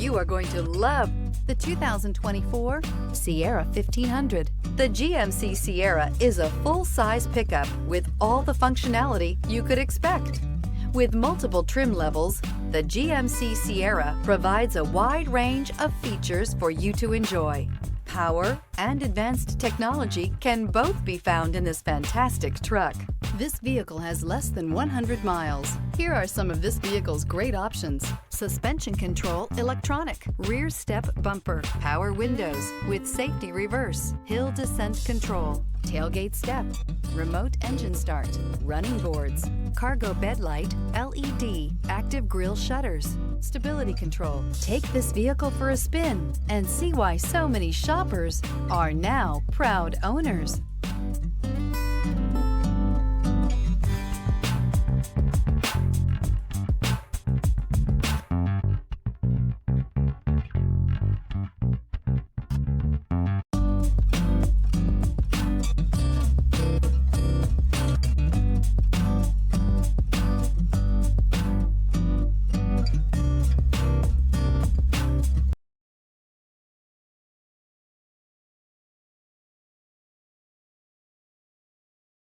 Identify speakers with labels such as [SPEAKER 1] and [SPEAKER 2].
[SPEAKER 1] You are going to love the 2024 Sierra 1500. The GMC Sierra is a full-size pickup with all the functionality you could expect. With multiple trim levels, the GMC Sierra provides a wide range of features for you to enjoy. Power and advanced technology can both be found in this fantastic truck. This vehicle has less than 100 miles. Here are some of this vehicle's great options: suspension control electronic, rear step bumper, power windows with safety reverse, hill descent control, tailgate step, remote engine start, running boards, cargo bed light, LED, active grille shutters, stability control. Take this vehicle for a spin and see why so many shoppers are now proud owners.